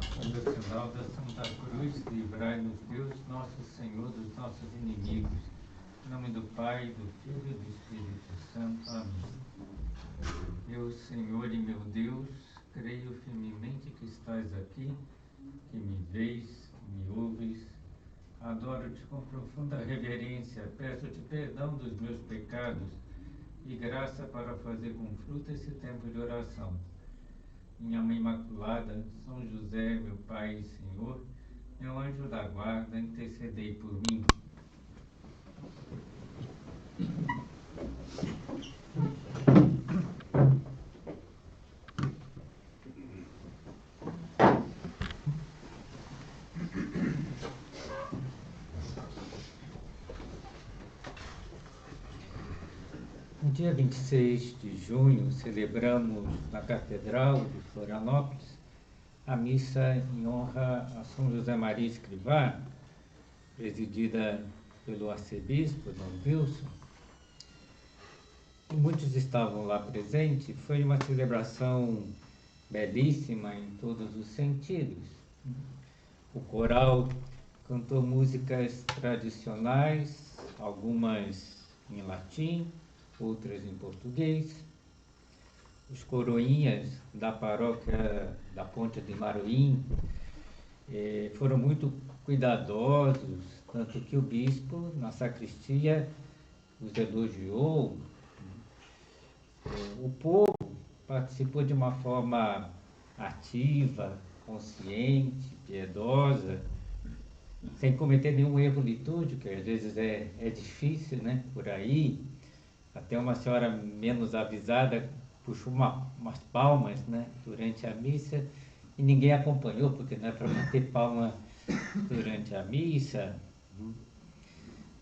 Devocional da Santa Cruz, livrai-nos Deus, nosso Senhor, dos nossos inimigos. Em nome do Pai, do Filho e do Espírito Santo. Amém. Meu Senhor e meu Deus, creio firmemente que estás aqui, que me vês, que me ouves. Adoro-te com profunda reverência, peço-te perdão dos meus pecados e graça para fazer com fruto esse tempo de oração. Minha Mãe Imaculada, São José, meu Pai e Senhor, meu anjo da guarda, intercedei por mim. No dia 26 de junho, celebramos na Catedral de Florianópolis a missa em honra a São José Maria Escrivá, presidida pelo arcebispo Dom Wilson. Muitos estavam lá presentes, foi uma celebração belíssima em todos os sentidos. O coral cantou músicas tradicionais, algumas em latim, outras em português. Os coroinhas da paróquia da Ponte de Maruim foram muito cuidadosos, tanto que o bispo, na sacristia, os elogiou. O povo participou de uma forma ativa, consciente, piedosa, sem cometer nenhum erro litúrgico, que às vezes é difícil, né? Por aí, até uma senhora menos avisada puxou umas palmas, né? Durante a missa, e ninguém acompanhou, porque não é para bater palma durante a missa.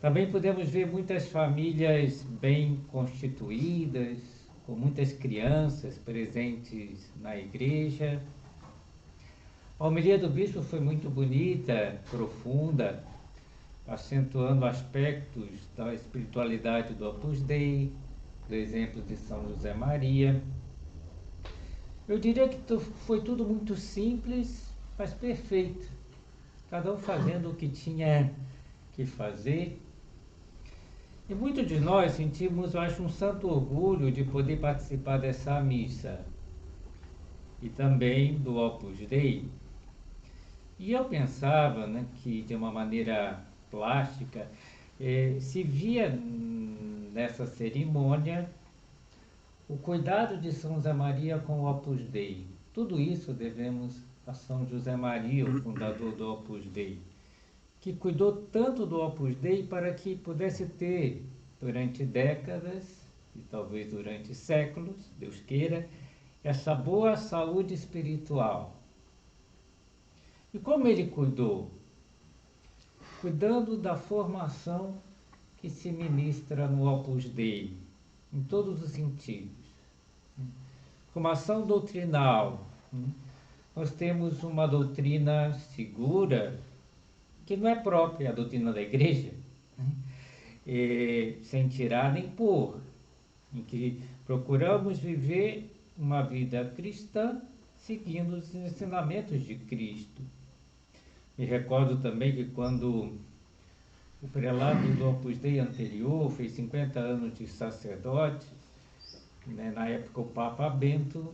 Também podemos ver muitas famílias bem constituídas, com muitas crianças presentes na igreja. A homilia do bispo foi muito bonita, profunda, acentuando aspectos da espiritualidade do Opus Dei, do exemplo de São José Maria. Eu diria que foi tudo muito simples, mas perfeito. Cada um fazendo o que tinha que fazer. E muitos de nós sentimos, eu acho, um santo orgulho de poder participar dessa missa e também do Opus Dei. E eu pensava, né, que de uma maneira plástica se via nessa cerimônia o cuidado de São José Maria com o Opus Dei. Tudo isso devemos a São José Maria, o fundador do Opus Dei, que cuidou tanto do Opus Dei para que pudesse ter, durante décadas, e talvez durante séculos, Deus queira, essa boa saúde espiritual. E como ele cuidou? Cuidando da formação que se ministra no Opus Dei, em todos os sentidos. Formação doutrinal. Nós temos uma doutrina segura, que não é própria a doutrina da igreja, sem tirar nem pôr, em que procuramos viver uma vida cristã seguindo os ensinamentos de Cristo. Me recordo também que quando o prelado do Opus Dei anterior fez 50 anos de sacerdote, né, na época o Papa Bento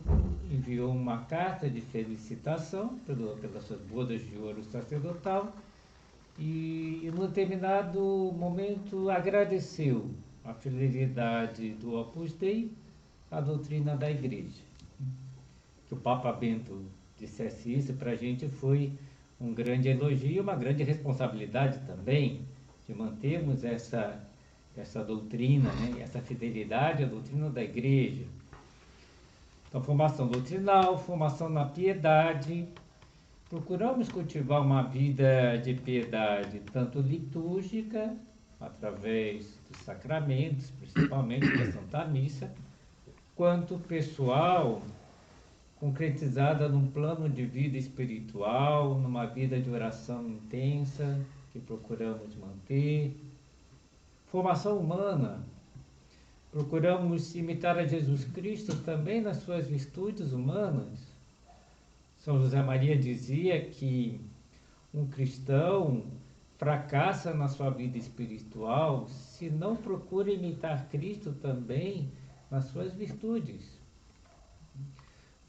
enviou uma carta de felicitação pelas suas bodas de ouro sacerdotal, e em um determinado momento agradeceu a fidelidade do Opus Dei à doutrina da Igreja. Que o Papa Bento dissesse isso para a gente foi um grande elogio e uma grande responsabilidade também, de mantermos essa doutrina, né? Essa fidelidade à doutrina da Igreja. Então, formação doutrinal, formação na piedade. Procuramos cultivar uma vida de piedade, tanto litúrgica, através dos sacramentos, principalmente da Santa Missa, quanto pessoal, concretizada num plano de vida espiritual, numa vida de oração intensa, que procuramos manter. Formação humana. Procuramos imitar a Jesus Cristo também nas suas virtudes humanas. São José Maria dizia que um cristão fracassa na sua vida espiritual se não procura imitar Cristo também nas suas virtudes.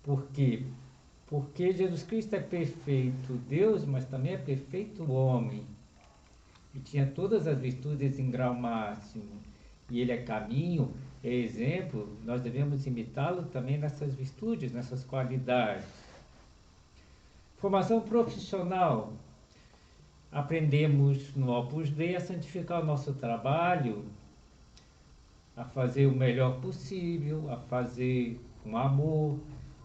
Por quê? Porque Jesus Cristo é perfeito Deus, mas também é perfeito homem. E tinha todas as virtudes em grau máximo. E ele é caminho, é exemplo, nós devemos imitá-lo também nessas virtudes, nessas qualidades. Formação profissional. Aprendemos no Opus Dei a santificar o nosso trabalho, a fazer o melhor possível, a fazer com amor,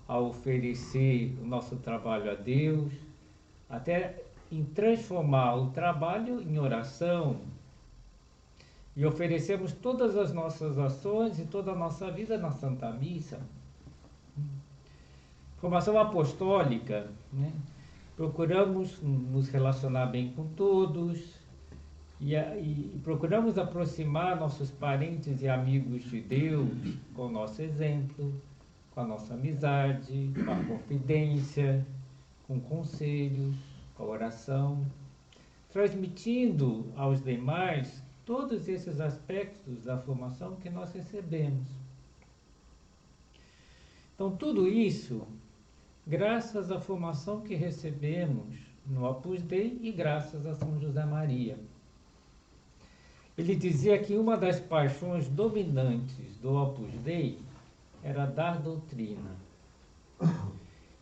a oferecer o nosso trabalho a Deus, até em transformar o trabalho em oração. E oferecemos todas as nossas ações e toda a nossa vida na Santa Missa. Formação apostólica, né? Procuramos nos relacionar bem com todos e procuramos aproximar nossos parentes e amigos de Deus com o nosso exemplo, com a nossa amizade, com a confidência, com conselhos, com a oração, transmitindo aos demais todos esses aspectos da formação que nós recebemos. Então, tudo isso graças à formação que recebemos no Opus Dei e graças a São José Maria. Ele dizia que uma das paixões dominantes do Opus Dei era dar doutrina.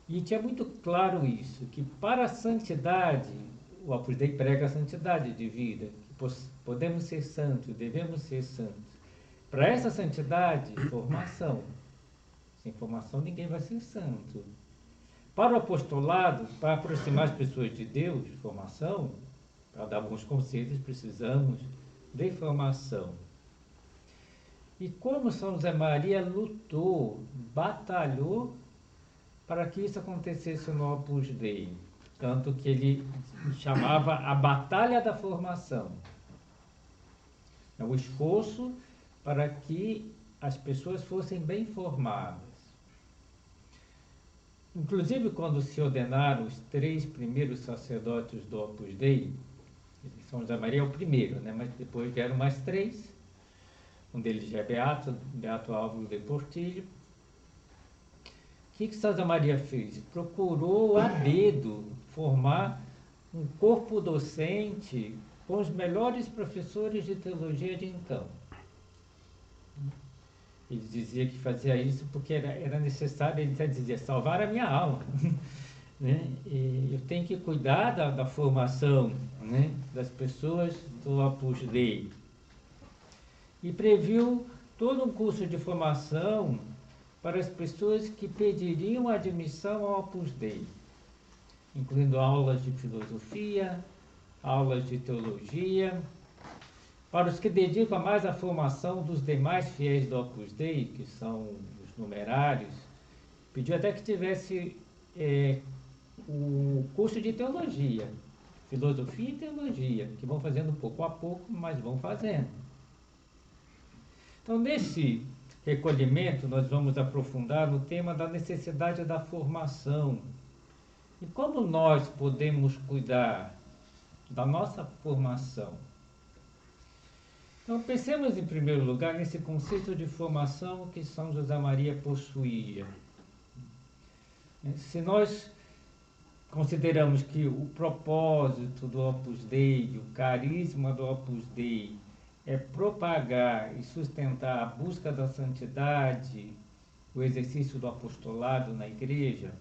E tinha muito claro isso, que para a santidade, o Opus Dei prega a santidade de vida, que podemos ser santos, devemos ser santos. Para essa santidade, formação. Sem formação ninguém vai ser santo. Para o apostolado, para aproximar as pessoas de Deus, formação, para dar bons conselhos, precisamos de formação. E como São José Maria lutou, batalhou para que isso acontecesse no Opus Dei. Tanto que ele chamava a Batalha da Formação. É o esforço para que as pessoas fossem bem formadas. Inclusive, quando se ordenaram os 3 primeiros sacerdotes do Opus Dei, São José Maria é o primeiro, né? Mas depois vieram mais 3, um deles já é Beato Álvaro de Portillo. O que São José Maria fez? Procurou a dedo formar um corpo docente com os melhores professores de teologia de então. Ele dizia que fazia isso porque era necessário, ele dizia, salvar a minha alma. Né? E eu tenho que cuidar da formação, né, das pessoas do Opus Dei. E previu todo um curso de formação para as pessoas que pediriam admissão ao Opus Dei, incluindo aulas de filosofia, aulas de teologia. Para os que dedicam mais à formação dos demais fiéis do Opus Dei, que são os numerários, pediu até que tivesse o curso de teologia, filosofia e teologia, que vão fazendo pouco a pouco, mas vão fazendo. Então, nesse recolhimento, nós vamos aprofundar no tema da necessidade da formação. E como nós podemos cuidar da nossa formação? Então, pensemos em primeiro lugar nesse conceito de formação que São José Maria possuía. Se nós consideramos que o propósito do Opus Dei, o carisma do Opus Dei, é propagar e sustentar a busca da santidade, o exercício do apostolado na igreja,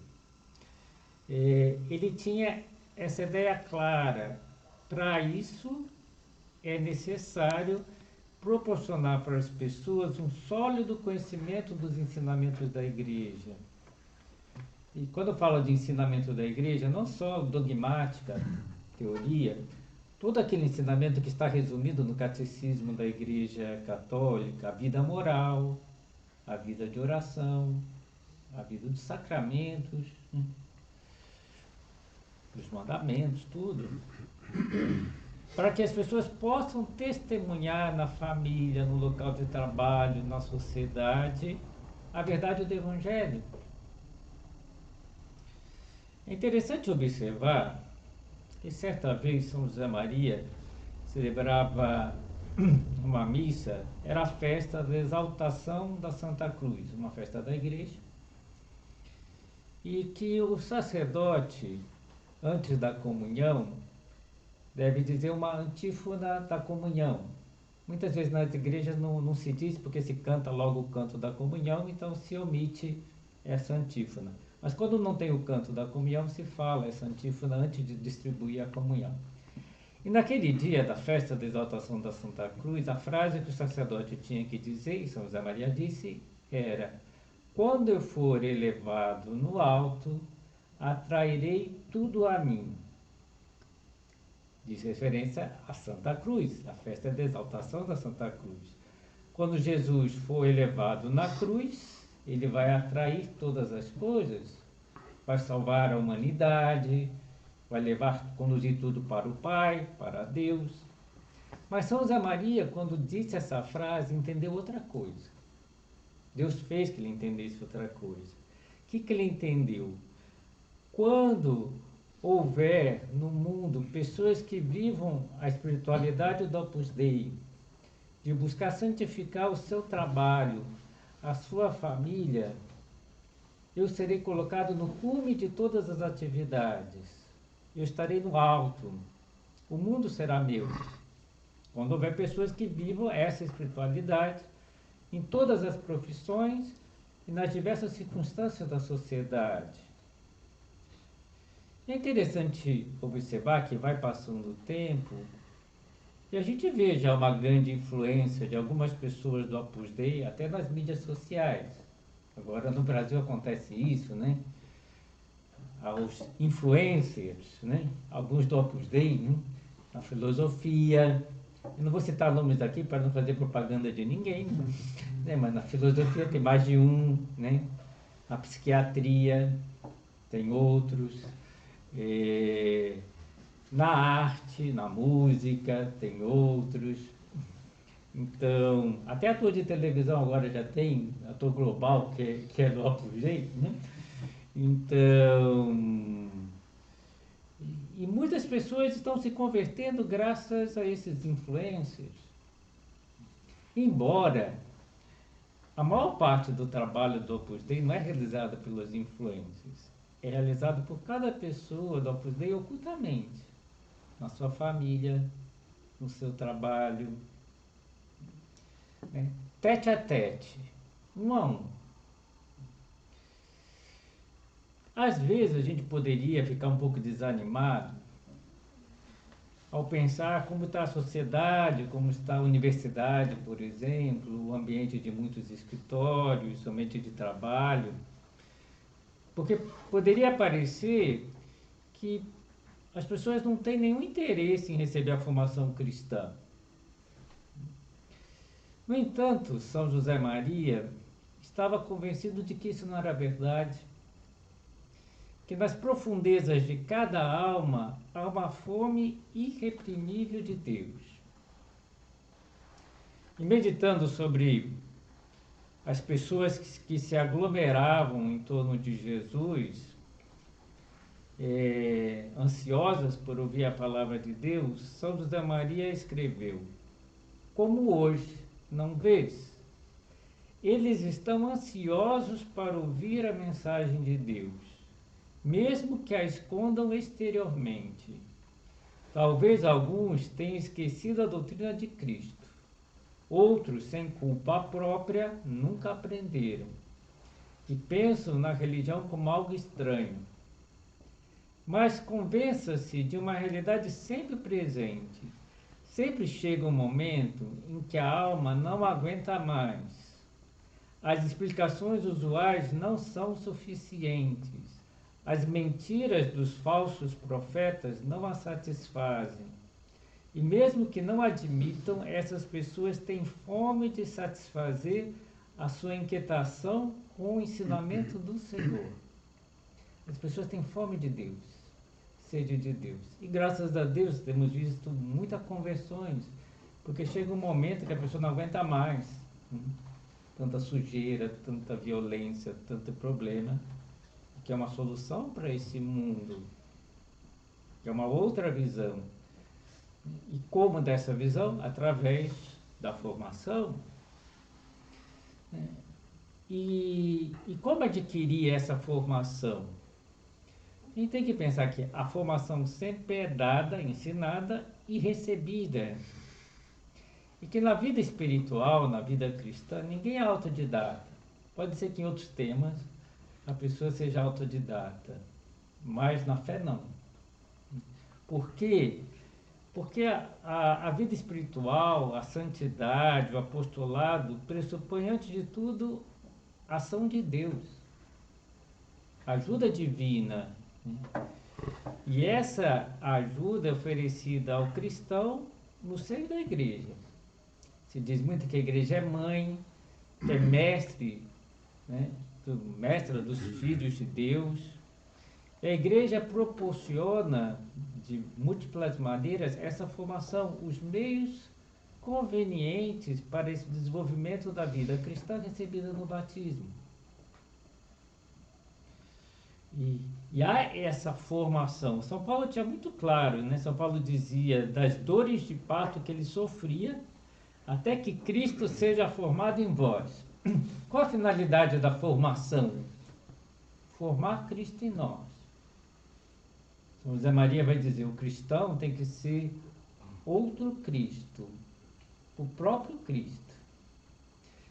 ele tinha essa ideia clara. Para isso, é necessário proporcionar para as pessoas um sólido conhecimento dos ensinamentos da igreja. E quando eu falo de ensinamento da igreja, não só dogmática, teoria, todo aquele ensinamento que está resumido no catecismo da Igreja Católica, a vida moral, a vida de oração, a vida dos sacramentos, dos mandamentos, tudo. Para que as pessoas possam testemunhar na família, no local de trabalho, na sociedade, a verdade do Evangelho. É interessante observar que certa vez São José Maria celebrava uma missa, era a festa da exaltação da Santa Cruz, uma festa da igreja, e que o sacerdote, antes da comunhão, deve dizer uma antífona da comunhão. Muitas vezes nas igrejas não se diz porque se canta logo o canto da comunhão, então se omite essa antífona. Mas quando não tem o canto da comunhão, se fala essa antífona antes de distribuir a comunhão. E naquele dia da festa da exaltação da Santa Cruz, a frase que o sacerdote tinha que dizer, e São José Maria disse, era: quando eu for elevado no alto, atrairei tudo a mim. Diz referência à Santa Cruz, a festa da exaltação da Santa Cruz. Quando Jesus for elevado na cruz, ele vai atrair todas as coisas, vai salvar a humanidade, vai conduzir tudo para o Pai, para Deus. Mas São José Maria, quando disse essa frase, entendeu outra coisa. Deus fez que ele entendesse outra coisa. O que ele entendeu? Quando houver no mundo pessoas que vivam a espiritualidade do Opus Dei, de buscar santificar o seu trabalho, a sua família, eu serei colocado no cume de todas as atividades. Eu estarei no alto. O mundo será meu. Quando houver pessoas que vivam essa espiritualidade em todas as profissões e nas diversas circunstâncias da sociedade. É interessante observar que vai passando o tempo e a gente vê já uma grande influência de algumas pessoas do Opus Dei, até nas mídias sociais. Agora no Brasil acontece isso, né? Aos influencers, né? Alguns do Opus Dei, né? Na filosofia. Eu não vou citar nomes aqui para não fazer propaganda de ninguém, né? Mas na filosofia tem mais de um, né? Na psiquiatria tem outros. Na arte, na música, tem outros. Então, até ator de televisão agora já tem, ator global, que é do Opus Dei, né? Então, e muitas pessoas estão se convertendo graças a esses influencers. Embora a maior parte do trabalho do Opus Dei não é realizada pelos influencers, é realizado por cada pessoa do Opus Dei ocultamente, na sua família, no seu trabalho, né? Tete a tete, um a um. Às vezes a gente poderia ficar um pouco desanimado ao pensar como está a sociedade, como está a universidade, por exemplo, o ambiente de muitos escritórios, somente de trabalho, porque poderia parecer que as pessoas não têm nenhum interesse em receber a formação cristã. No entanto, São José Maria estava convencido de que isso não era verdade, que nas profundezas de cada alma há uma fome irreprimível de Deus. E meditando sobre as pessoas que se aglomeravam em torno de Jesus, ansiosas por ouvir a palavra de Deus, São José Maria escreveu: como hoje, não vês? Eles estão ansiosos para ouvir a mensagem de Deus, mesmo que a escondam exteriormente. Talvez alguns tenham esquecido a doutrina de Cristo. Outros, sem culpa própria, nunca aprenderam e pensam na religião como algo estranho. Mas convença-se de uma realidade sempre presente. Sempre chega um momento em que a alma não aguenta mais. As explicações usuais não são suficientes. As mentiras dos falsos profetas não a satisfazem. E mesmo que não admitam, essas pessoas têm fome de satisfazer a sua inquietação com o ensinamento do Senhor. As pessoas têm fome de Deus, sede de Deus. E graças a Deus temos visto muitas conversões, porque chega um momento que a pessoa não aguenta mais. Tanta sujeira, tanta violência, tanto problema, que é uma solução para esse mundo, que é uma outra visão. E como dessa visão? Através da formação. E como adquirir essa formação? A gente tem que pensar que a formação sempre é dada, ensinada e recebida. E que na vida espiritual, na vida cristã, ninguém é autodidata. Pode ser que em outros temas a pessoa seja autodidata, mas na fé não. Por quê? Porque a vida espiritual, a santidade, o apostolado pressupõe, antes de tudo, a ação de Deus, ajuda divina. E essa ajuda é oferecida ao cristão no seio da igreja. Se diz muito que a igreja é mãe, que é mestre, né? Mestra dos filhos de Deus. A igreja proporciona, de múltiplas maneiras, essa formação, os meios convenientes para esse desenvolvimento da vida cristã recebida no batismo. E há essa formação. São Paulo tinha muito claro, né? São Paulo dizia das dores de parto que ele sofria, até que Cristo seja formado em vós. Qual a finalidade da formação? Formar Cristo em nós. São José Maria vai dizer, o cristão tem que ser outro Cristo, o próprio Cristo.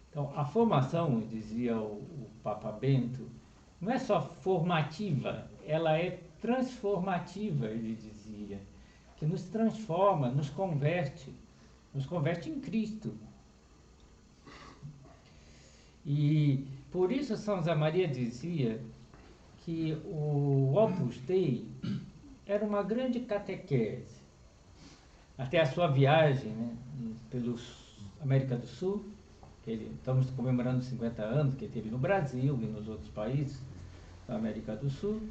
Então, a formação, dizia o Papa Bento, não é só formativa, ela é transformativa, ele dizia, que nos transforma, nos converte em Cristo. E por isso São José Maria dizia que o Opus Dei era uma grande catequese. Até a sua viagem, né, pela América do Sul, estamos comemorando 50 anos que ele teve no Brasil e nos outros países da América do Sul,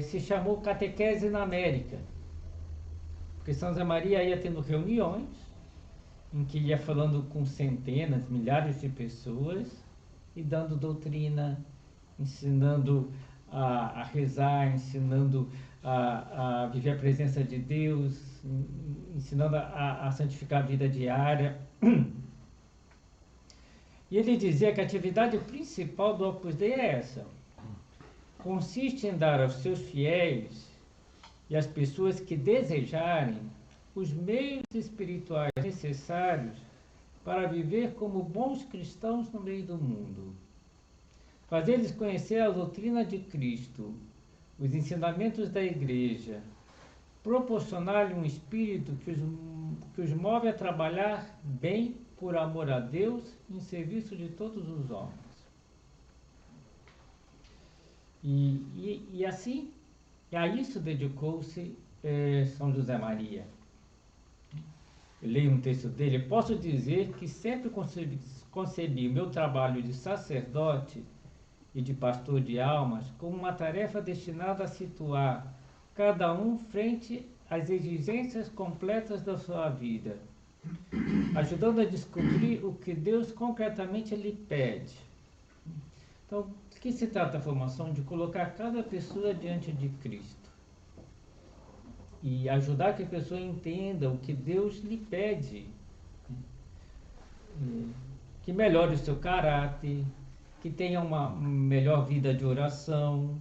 se chamou Catequese na América. Porque São José Maria ia tendo reuniões em que ia falando com centenas, milhares de pessoas e dando doutrina, ensinando a rezar, ensinando a viver a presença de Deus, ensinando a santificar a vida diária. E ele dizia que a atividade principal do Opus Dei é essa. Consiste em dar aos seus fiéis e às pessoas que desejarem os meios espirituais necessários para viver como bons cristãos no meio do mundo. Fazer-lhes conhecer a doutrina de Cristo, os ensinamentos da Igreja, proporcionar-lhe um espírito que os move a trabalhar bem por amor a Deus em serviço de todos os homens. E assim, a isso dedicou-se São José Maria. Eu leio um texto dele. Posso dizer que sempre concebi o meu trabalho de sacerdote e de pastor de almas como uma tarefa destinada a situar cada um frente às exigências completas da sua vida, ajudando a descobrir o que Deus concretamente lhe pede. Então, de que se trata a formação? De colocar cada pessoa diante de Cristo e ajudar que a pessoa entenda o que Deus lhe pede, que melhore o seu caráter, que tenha uma melhor vida de oração,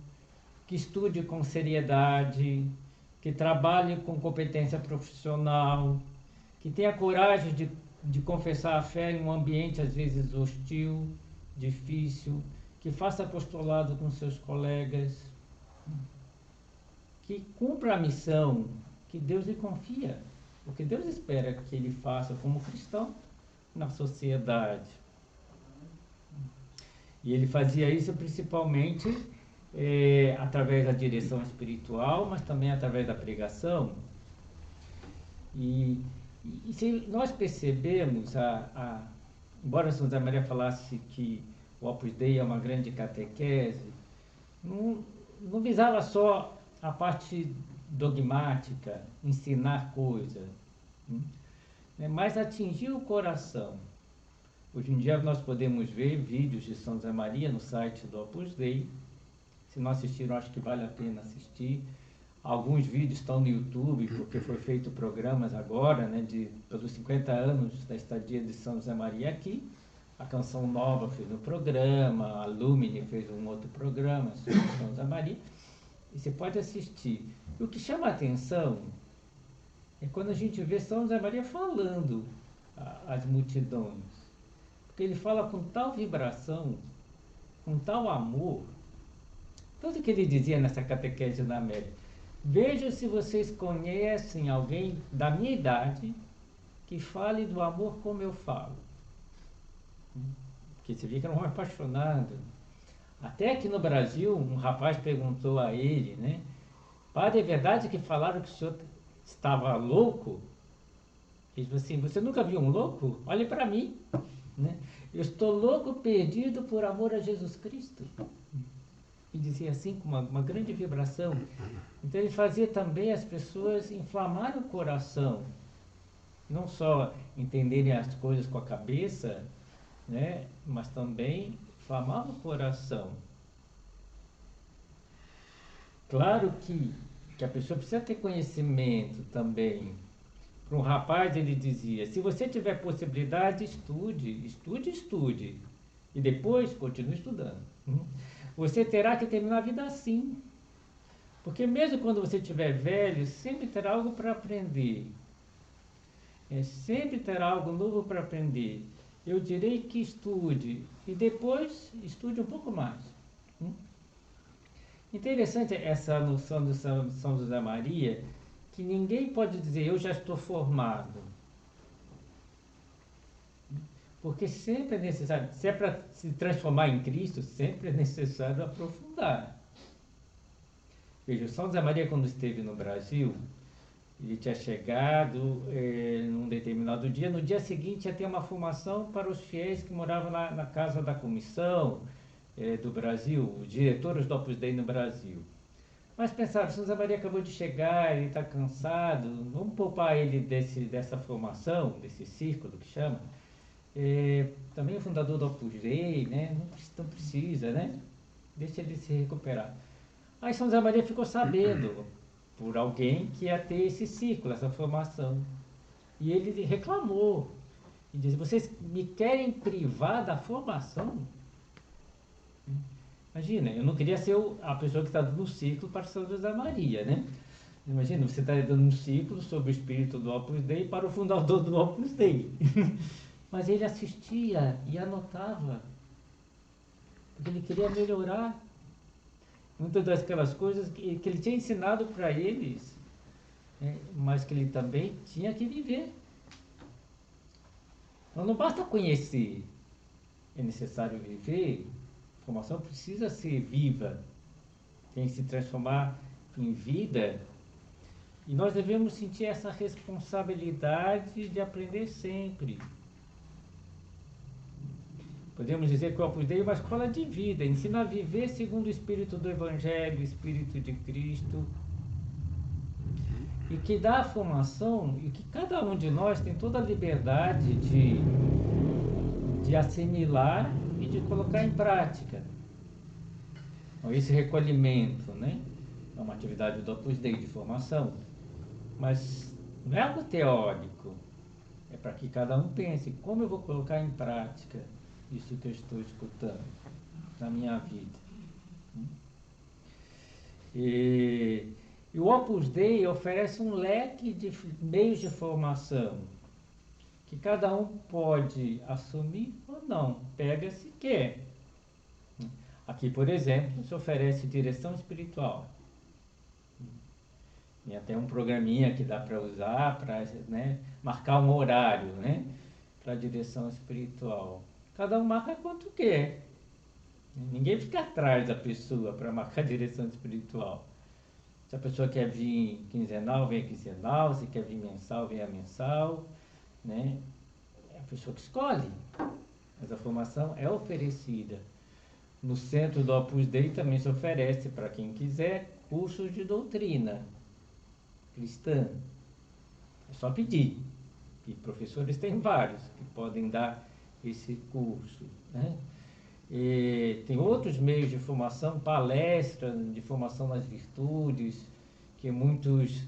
que estude com seriedade, que trabalhe com competência profissional, que tenha coragem de confessar a fé em um ambiente às vezes hostil, difícil, que faça apostolado com seus colegas, que cumpra a missão que Deus lhe confia, o que Deus espera que ele faça como cristão na sociedade. E ele fazia isso principalmente através da direção espiritual, mas também através da pregação. E se nós percebemos, embora São José Maria falasse que o Opus Dei é uma grande catequese, não visava só a parte dogmática, ensinar coisas, mas atingir o coração. Hoje em dia nós podemos ver vídeos de São José Maria no site do Opus Dei. Se não assistiram, acho que vale a pena assistir. Alguns vídeos estão no YouTube, porque foi feito programas agora, né, pelos 50 anos da estadia de São José Maria aqui. A Canção Nova fez um programa, a Lumine fez um outro programa sobre São José Maria. E você pode assistir. E o que chama a atenção é quando a gente vê São José Maria falando às multidões. Porque ele fala com tal vibração, com tal amor. Tanto que ele dizia nessa catequese da América: veja se vocês conhecem alguém da minha idade que fale do amor como eu falo. Porque você vê que era um homem apaixonado. Até aqui no Brasil, um rapaz perguntou a ele, né? Padre, é verdade que falaram que o senhor estava louco? Ele disse assim: você nunca viu um louco? Olhe para mim, né? Eu estou louco, perdido por amor a Jesus Cristo. E dizia assim com uma grande vibração. Então ele fazia também as pessoas inflamarem o coração, não só entenderem as coisas com a cabeça, né? Mas também inflamava o coração. Claro que a pessoa precisa ter conhecimento também. Para um rapaz ele dizia: se você tiver possibilidade, estude, estude, estude. E depois continue estudando. Você terá que terminar a vida assim. Porque mesmo quando você estiver velho, sempre terá algo para aprender. Sempre terá algo novo para aprender. Eu direi que estude e depois estude um pouco mais. Interessante essa noção de São José Maria, que ninguém pode dizer eu já estou formado. Porque sempre é necessário, se é para se transformar em Cristo, sempre é necessário aprofundar. Veja, São José Maria, quando esteve no Brasil, ele tinha chegado num determinado dia. No dia seguinte ia ter uma formação para os fiéis que moravam na casa da comissão do Brasil, os diretores do Opus Dei no Brasil. Mas pensaram: São José Maria acabou de chegar, ele está cansado, vamos poupar ele dessa formação, desse círculo que chama. Também o fundador do Opus Dei, né? Não precisa, né? Deixa ele se recuperar. Aí São José Maria ficou sabendo por alguém que ia ter esse ciclo, essa formação. E ele reclamou. E disse: vocês me querem privar da formação? Imagina, eu não queria ser a pessoa que está dando um ciclo para São José Maria, né? Imagina, você está dando um ciclo sobre o espírito do Opus Dei para o fundador do Opus Dei. Mas ele assistia e anotava, porque ele queria melhorar muitas daquelas coisas que ele tinha ensinado para eles, né? Mas que ele também tinha que viver. Então não basta conhecer, é necessário viver. A formação precisa ser viva, tem que se transformar em vida. E nós devemos sentir essa responsabilidade de aprender sempre. Podemos dizer que o Opus Dei é uma escola de vida, ensina a viver segundo o espírito do Evangelho, o espírito de Cristo, e que dá a formação, e que cada um de nós tem toda a liberdade de assimilar e de colocar em prática. Então, esse recolhimento, né, é uma atividade do Opus Dei de formação, mas não é algo teórico, é para que cada um pense: como eu vou colocar em prática isso que eu estou escutando na minha vida. E o Opus Dei oferece um leque de meios de formação que cada um pode assumir ou não, pega se quer. Aqui, por exemplo, se oferece direção espiritual. Tem até um programinha que dá para usar para, né, marcar um horário, né, para direção espiritual. Cada um marca quanto quer. Ninguém fica atrás da pessoa para marcar a direção espiritual. Se a pessoa quer vir quinzenal, vem quinzenal. Se quer vir mensal, vem a mensal, né? É a pessoa que escolhe. Mas a formação é oferecida. No centro do Opus Dei também se oferece, para quem quiser, cursos de doutrina cristã. É só pedir. E professores tem vários que podem dar esse curso, né? E tem outros meios de formação, palestras de formação nas virtudes, que muitos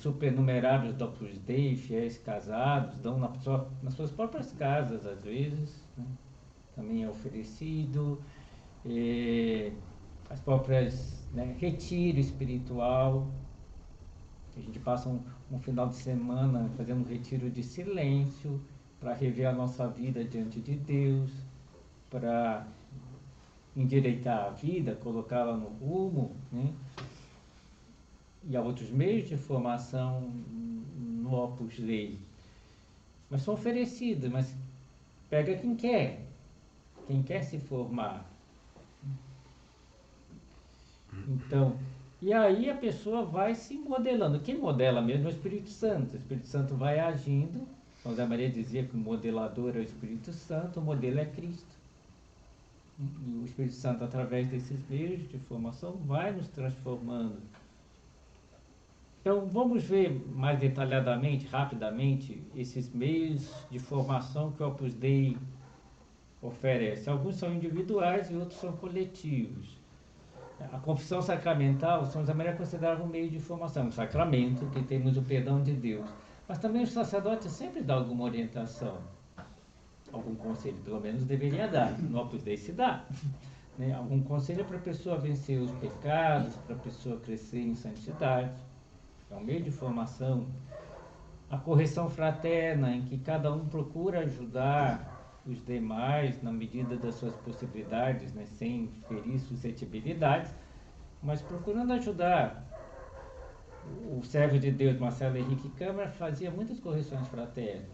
supernumerados do Opus Dei, fiéis casados, dão nas suas próprias casas, às vezes, né? Também é oferecido. E as próprias, né, retiro espiritual, a gente passa um final de semana fazendo um retiro de silêncio para rever a nossa vida diante de Deus, para endireitar a vida, colocá-la no rumo, né? E há outros meios de formação no Opus Dei, mas são oferecidos, mas pega quem quer se formar. Então, e aí a pessoa vai se modelando. Quem modela mesmo é o Espírito Santo. O Espírito Santo vai agindo. São José Maria dizia que o modelador é o Espírito Santo, o modelo é Cristo. E o Espírito Santo, através desses meios de formação, vai nos transformando. Então, vamos ver mais detalhadamente, rapidamente, esses meios de formação que o Opus Dei oferece. Alguns são individuais e outros são coletivos. A confissão sacramental, São José Maria considerava um meio de formação, um sacramento, que temos o perdão de Deus. Mas também os sacerdotes sempre dão alguma orientação, algum conselho, pelo menos deveria dar. No Opus Dei se dá, né? Algum conselho para a pessoa vencer os pecados, para a pessoa crescer em santidade. É um meio de formação. A correção fraterna, em que cada um procura ajudar os demais na medida das suas possibilidades, né, sem ferir suscetibilidades, mas procurando ajudar. O servo de Deus, Marcelo Henrique Câmara, fazia muitas correções fraternas,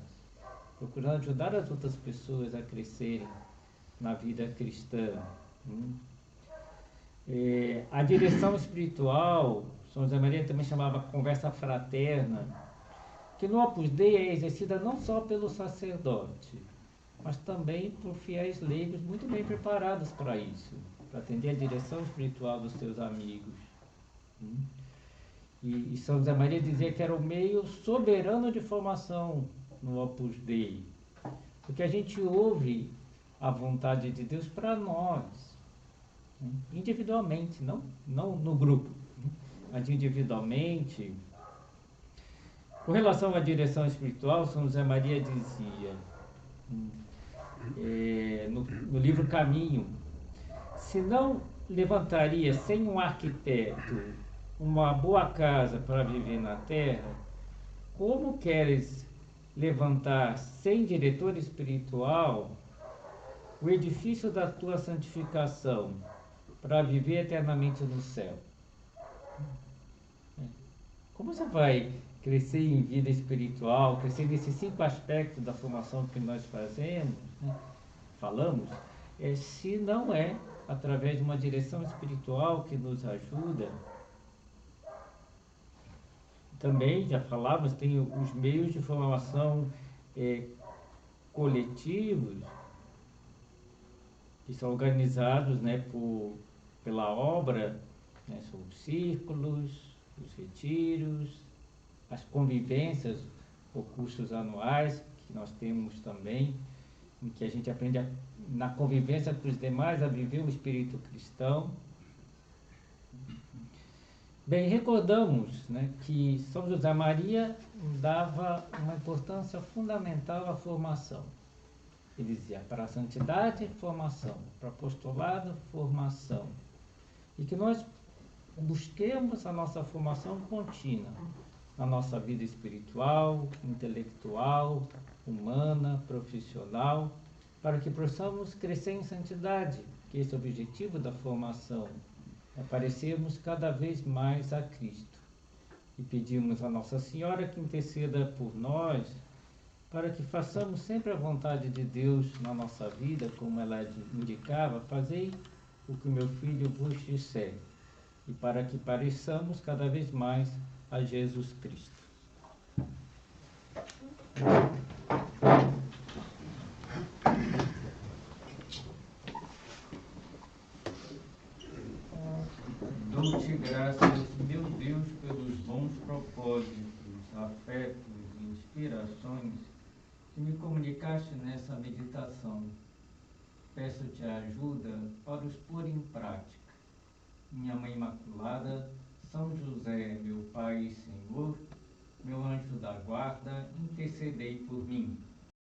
procurando ajudar as outras pessoas a crescerem na vida cristã. A direção espiritual, São José Maria também chamava conversa fraterna, que no Opus Dei é exercida não só pelo sacerdote, mas também por fiéis leigos muito bem preparados para isso, para atender a direção espiritual dos seus amigos. E São José Maria dizia que era o meio soberano de formação no Opus Dei, porque a gente ouve a vontade de Deus para nós, individualmente, não no grupo, mas individualmente. Com relação à direção espiritual, São José Maria dizia, no livro Caminho, se não levantaria sem um arquiteto uma boa casa para viver na terra, como queres levantar sem diretor espiritual o edifício da tua santificação para viver eternamente no céu? Como você vai crescer em vida espiritual, crescer nesses 5 aspectos da formação que nós fazemos, né, falamos, se não é através de uma direção espiritual que nos ajuda? Também, já falávamos, tem os meios de formação coletivos, que são organizados, né, pela obra, né, são os círculos, os retiros, as convivências ou cursos anuais que nós temos também, em que a gente aprende na convivência com os demais a viver o espírito cristão. Bem, recordamos, né, que São José Maria dava uma importância fundamental à formação. Ele dizia, para a santidade, formação, para o apostolado, formação. E que nós busquemos a nossa formação contínua na nossa vida espiritual, intelectual, humana, profissional, para que possamos crescer em santidade, que esse é o objetivo da formação, é parecermos cada vez mais a Cristo. E pedimos a Nossa Senhora que interceda por nós, para que façamos sempre a vontade de Deus na nossa vida, como ela indicava, fazei o que o meu filho vos disser, e para que pareçamos cada vez mais a Jesus Cristo. Dou-te graças, meu Deus, pelos bons propósitos, afetos e inspirações que me comunicaste nessa meditação. peço-te ajuda para os pôr em prática. Minha Mãe Imaculada, São José, meu Pai e Senhor, meu anjo da guarda, intercedei por mim.